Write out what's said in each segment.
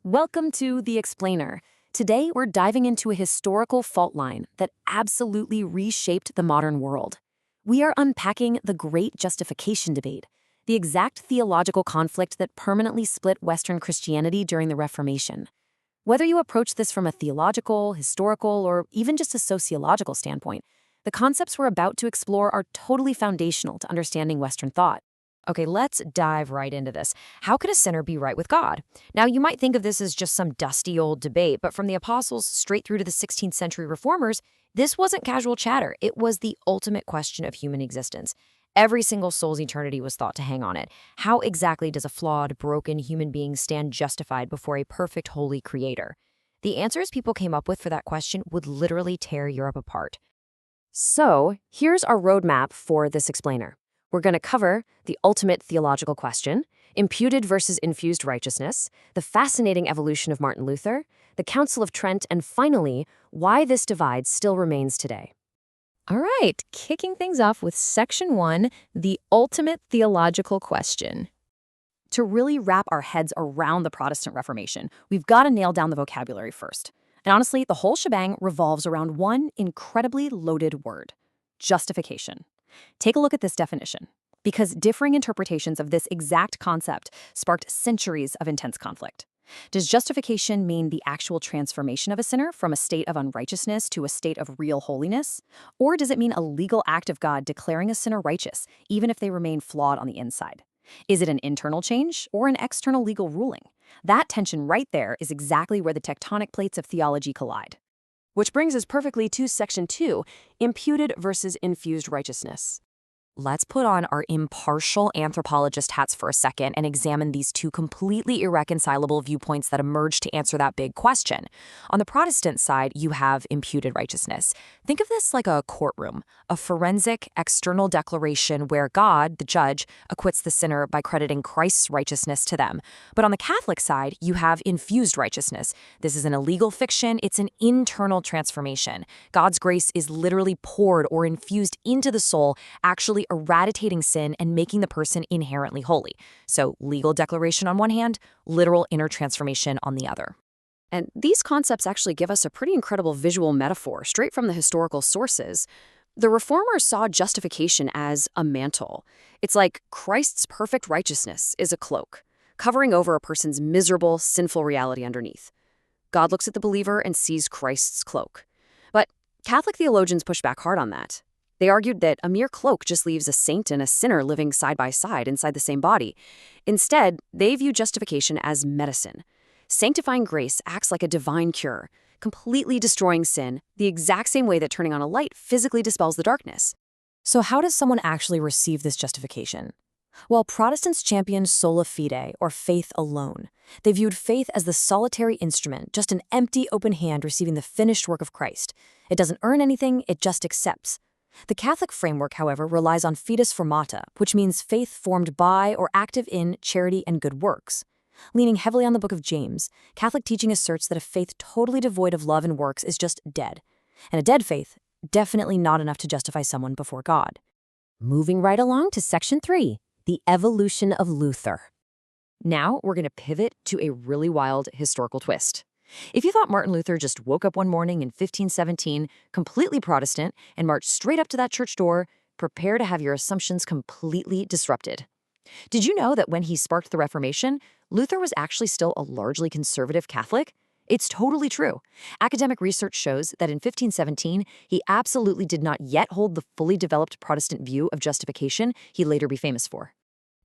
Welcome to The Explainer. Today, we're diving into a historical fault line that absolutely reshaped the modern world. We are unpacking the great justification debate, the exact theological conflict that permanently split Western Christianity during the Reformation. Whether you approach this from a theological, historical, or even just a sociological standpoint, the concepts we're about to explore are totally foundational to understanding Western thought. Okay, let's dive right into this. How can a sinner be right with God? Now, you might think of this as just some dusty old debate, but from the apostles straight through to the 16th century reformers, this wasn't casual chatter. It was the ultimate question of human existence. Every single soul's eternity was thought to hang on it. How exactly does a flawed, broken human being stand justified before a perfect, holy creator? The answers people came up with for that question would literally tear Europe apart. So, here's our roadmap for this explainer. We're going to cover the ultimate theological question, imputed versus infused righteousness, the fascinating evolution of Martin Luther, the Council of Trent, and finally, why this divide still remains today. All right, kicking things off with Section 1, the ultimate theological question. To really wrap our heads around the Protestant Reformation, we've got to nail down the vocabulary first. And honestly, the whole shebang revolves around one incredibly loaded word: justification. Take a look at this definition, because differing interpretations of this exact concept sparked centuries of intense conflict. Does justification mean the actual transformation of a sinner from a state of unrighteousness to a state of real holiness? Or does it mean a legal act of God declaring a sinner righteous, even if they remain flawed on the inside? Is it an internal change or an external legal ruling? That tension right there is exactly where the tectonic plates of theology collide. Which brings us perfectly to Section 2, imputed versus infused righteousness. Let's put on our impartial anthropologist hats for a second and examine these two completely irreconcilable viewpoints that emerge to answer that big question. On the Protestant side, you have imputed righteousness. Think of this like a courtroom, a forensic external declaration where God, the judge, acquits the sinner by crediting Christ's righteousness to them. But on the Catholic side, you have infused righteousness. This is an illegal fiction. It's an internal transformation. God's grace is literally poured or infused into the soul, actually eradicating sin and making the person inherently holy. So legal declaration on one hand, literal inner transformation on the other. And these concepts actually give us a pretty incredible visual metaphor straight from the historical sources. The Reformers saw justification as a mantle. It's like Christ's perfect righteousness is a cloak, covering over a person's miserable, sinful reality underneath. God looks at the believer and sees Christ's cloak. But Catholic theologians push back hard on that. They argued that a mere cloak just leaves a saint and a sinner living side by side inside the same body. Instead, they view justification as medicine. Sanctifying grace acts like a divine cure, completely destroying sin, the exact same way that turning on a light physically dispels the darkness. So how does someone actually receive this justification? Well, Protestants championed Sola Fide, or faith alone. They viewed faith as the solitary instrument, just an empty, open hand receiving the finished work of Christ. It doesn't earn anything, it just accepts. The Catholic framework, however, relies on fides formata, which means faith formed by or active in charity and good works. Leaning heavily on the book of James, Catholic teaching asserts that a faith totally devoid of love and works is just dead. And a dead faith, definitely not enough to justify someone before God. Moving right along to Section 3, the evolution of Luther. Now we're going to pivot to a really wild historical twist. If you thought Martin Luther just woke up one morning in 1517, completely Protestant, and marched straight up to that church door, prepare to have your assumptions completely disrupted. Did you know that when he sparked the Reformation, Luther was actually still a largely conservative Catholic? It's totally true. Academic research shows that in 1517, he absolutely did not yet hold the fully developed Protestant view of justification he'd later be famous for.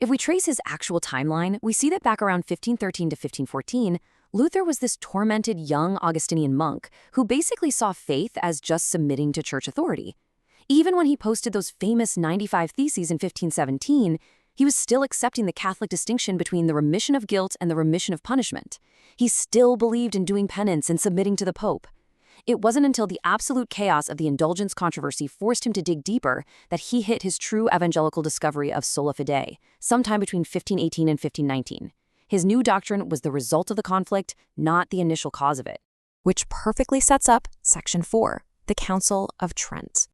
If we trace his actual timeline, we see that back around 1513 to 1514, Luther was this tormented young Augustinian monk who basically saw faith as just submitting to church authority. Even when he posted those famous 95 Theses in 1517, he was still accepting the Catholic distinction between the remission of guilt and the remission of punishment. He still believed in doing penance and submitting to the Pope. It wasn't until the absolute chaos of the indulgence controversy forced him to dig deeper that he hit his true evangelical discovery of Sola Fide, sometime between 1518 and 1519. His new doctrine was the result of the conflict, not the initial cause of it. Which perfectly sets up Section 4, the Council of Trent.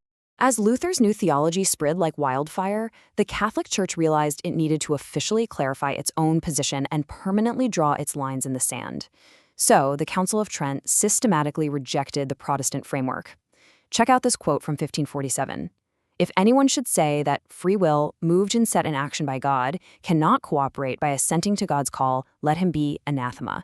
As Luther's new theology spread like wildfire, the Catholic Church realized it needed to officially clarify its own position and permanently draw its lines in the sand. So, the Council of Trent systematically rejected the Protestant framework. Check out this quote from 1547. If anyone should say that free will, moved and set in action by God, cannot cooperate by assenting to God's call, let him be anathema.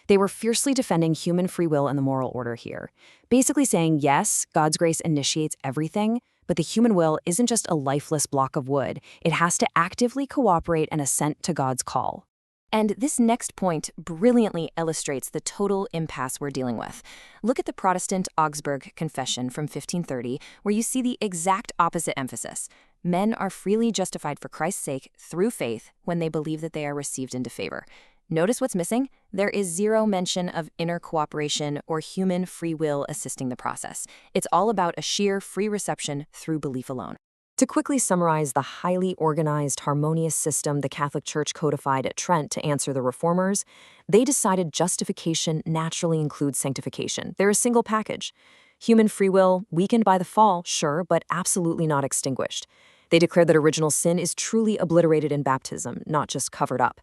They were fiercely defending human free will and the moral order here, basically saying, yes, God's grace initiates everything, but the human will isn't just a lifeless block of wood. It has to actively cooperate and assent to God's call. And this next point brilliantly illustrates the total impasse we're dealing with. Look at the Protestant Augsburg Confession from 1530, where you see the exact opposite emphasis. Men are freely justified for Christ's sake through faith when they believe that they are received into favor. Notice what's missing? There is zero mention of inner cooperation or human free will assisting the process. It's all about a sheer free reception through belief alone. To quickly summarize the highly organized, harmonious system the Catholic Church codified at Trent to answer the Reformers, they decided justification naturally includes sanctification. They're a single package. Human free will, weakened by the fall, sure, but absolutely not extinguished. They declared that original sin is truly obliterated in baptism, not just covered up.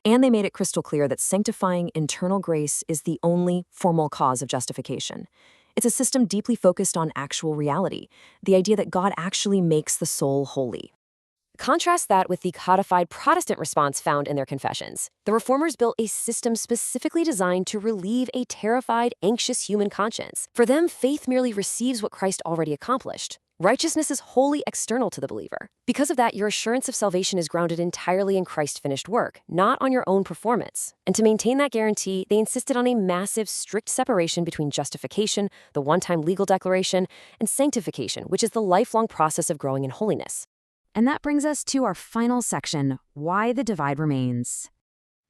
And they made it crystal clear that sanctifying internal grace is the only formal cause of justification. It's a system deeply focused on actual reality, the idea that God actually makes the soul holy. Contrast that with the codified Protestant response found in their confessions. The Reformers built a system specifically designed to relieve a terrified, anxious human conscience. For them, faith merely receives what Christ already accomplished. Righteousness is wholly external to the believer. Because of that, your assurance of salvation is grounded entirely in Christ's finished work, not on your own performance. And to maintain that guarantee, they insisted on a massive, strict separation between justification, the one-time legal declaration, and sanctification, which is the lifelong process of growing in holiness. And that brings us to our final section, why the divide remains.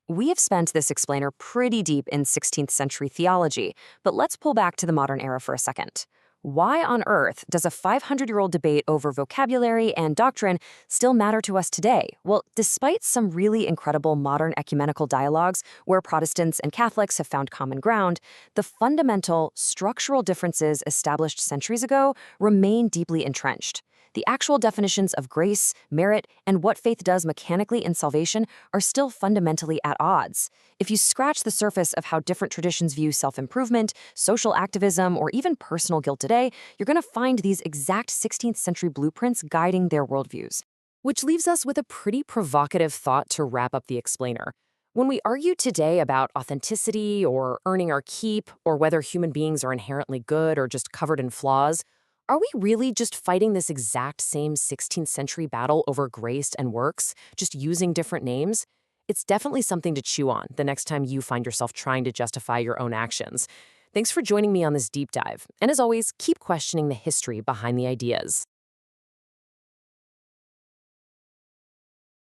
We have spent this explainer pretty deep in 16th century theology, but let's pull back to the modern era for a second. Why on earth does a 500-year-old debate over vocabulary and doctrine still matter to us today? Well, despite some really incredible modern ecumenical dialogues where Protestants and Catholics have found common ground, the fundamental structural differences established centuries ago remain deeply entrenched. The actual definitions of grace, merit, and what faith does mechanically in salvation are still fundamentally at odds. If you scratch the surface of how different traditions view self-improvement, social activism, or even personal guilt today, you're going to find these exact 16th century blueprints guiding their worldviews. Which leaves us with a pretty provocative thought to wrap up the explainer. When we argue today about authenticity or earning our keep, or whether human beings are inherently good or just covered in flaws, are we really just fighting this exact same 16th century battle over grace and works, just using different names? It's definitely something to chew on the next time you find yourself trying to justify your own actions. Thanks for joining me on this deep dive. And as always, keep questioning the history behind the ideas.